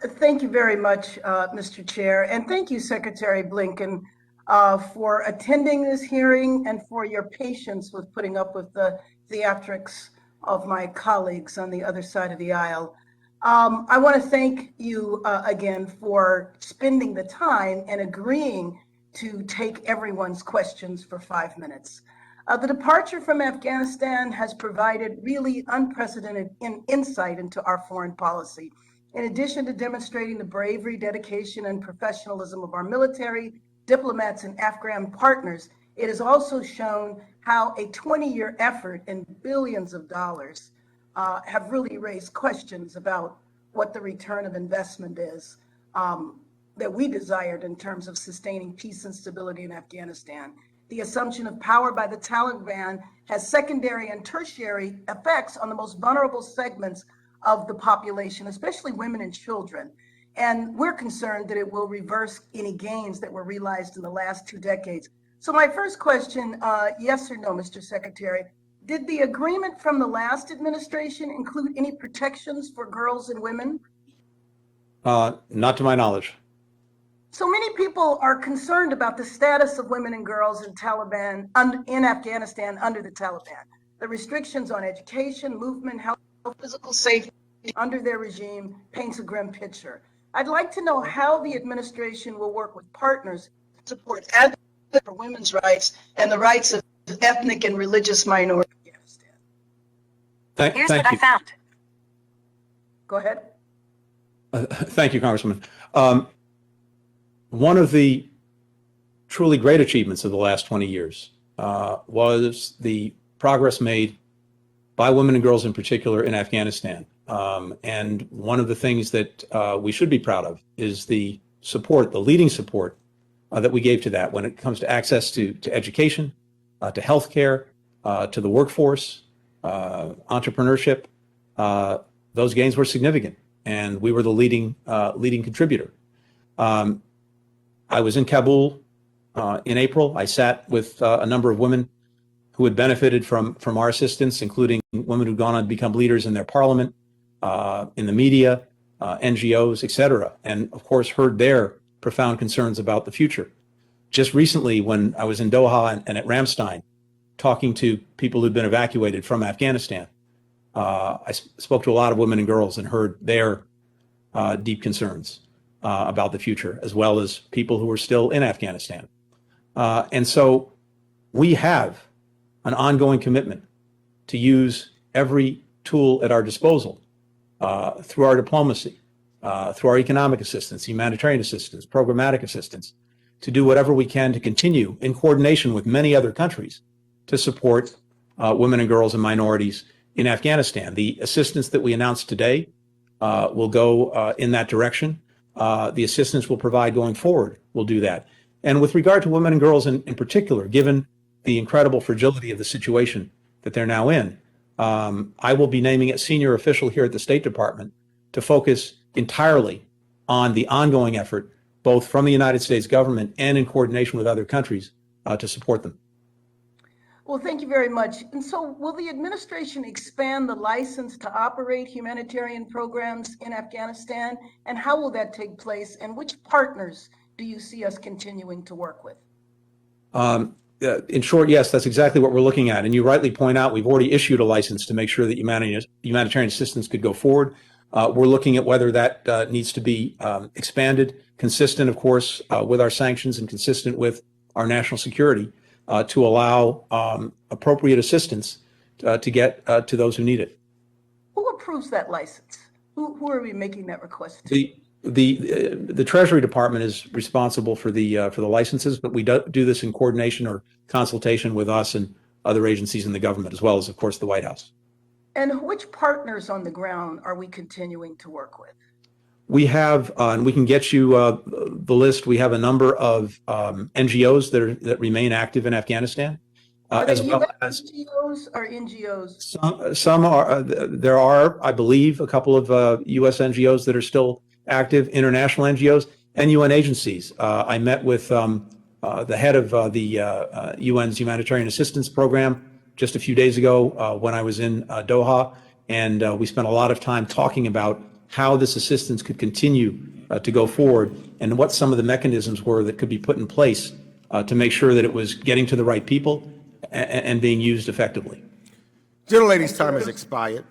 Thank you very much, Mr. Chair, and thank you, Secretary Blinken, for attending this hearing and for your patience with putting up with the theatrics of my colleagues on the other side of the aisle. I want to thank you again for spending the time and agreeing to take everyone's questions for 5 minutes. The departure from Afghanistan has provided really unprecedented insight into our foreign policy. In addition to demonstrating the bravery, dedication, and professionalism of our military, diplomats, and Afghan partners, it has also shown how a 20-year effort and billions of dollars have really raised questions about what the return of investment is that we desired in terms of sustaining peace and stability in Afghanistan. The assumption of power by the Taliban has secondary and tertiary effects on the most vulnerable segments of the population, especially women and children. And we're concerned that it will reverse any gains that were realized in the last 2 decades. So my first question, yes or no, Mr. Secretary, did the agreement from the last administration include any protections for girls and women? Not to my knowledge. So many people are concerned about the status of women and girls in Afghanistan under the Taliban. The restrictions on education, movement, health, physical safety under their regime paints a grim picture. I'd like to know how the administration will work with partners to support advocacy for women's rights and the rights of ethnic and religious minorities in Afghanistan. Here's what I found. Go ahead. Thank you, Congresswoman. One of the truly great achievements of the last 20 years was the progress made by women and girls in particular in Afghanistan. And one of the things that we should be proud of is the support, the leading support that we gave to that when it comes to access to education, to healthcare, to the workforce, entrepreneurship. Those gains were significant, and we were the leading contributor. I was in Kabul in April. I sat with a number of women who had benefited from our assistance, including women who've gone on to become leaders in their parliament, in the media, NGOs, et cetera, and of course heard their profound concerns about the future. Just recently, when I was in Doha and at Ramstein, talking to people who'd been evacuated from Afghanistan, I spoke to a lot of women and girls and heard their deep concerns about the future, as well as people who are still in Afghanistan. And so we have an ongoing commitment to use every tool at our disposal through our diplomacy, through our economic assistance, humanitarian assistance, programmatic assistance, to do whatever we can to continue in coordination with many other countries to support women and girls and minorities in Afghanistan. The assistance that we announced today will go in that direction. The assistance we'll provide going forward will do that. And with regard to women and girls in particular, given the incredible fragility of the situation that they're now in, I will be naming a senior official here at the State Department to focus entirely on the ongoing effort, both from the United States government and in coordination with other countries, to support them. Well, thank you very much. And so will the administration expand the license to operate humanitarian programs in Afghanistan? And how will that take place? And which partners do you see us continuing to work with? In short, yes, that's exactly what we're looking at. And you rightly point out, we've already issued a license to make sure that humanitarian assistance could go forward. We're looking at whether that needs to be expanded, consistent, of course, with our sanctions and consistent with our national security, to allow appropriate assistance to get to those who need it. Who approves that license? Who are we making that request to? The Treasury Department is responsible for the licenses, but we do this in coordination or consultation with us and other agencies in the government, as well as, of course, the White House. And which partners on the ground are we continuing to work with? We have, and we can get you the list. We have a number of NGOs that remain active in Afghanistan, as well as NGOs or NGOs. Some are. There are, I believe, a couple of U.S. NGOs that are still active, international NGOs, and UN agencies. I met with the head of the UN's Humanitarian Assistance Program just a few days ago when I was in Doha, and we spent a lot of time talking about how this assistance could continue to go forward and what some of the mechanisms were that could be put in place to make sure that it was getting to the right people and being used effectively. Gentlelady's time has expired.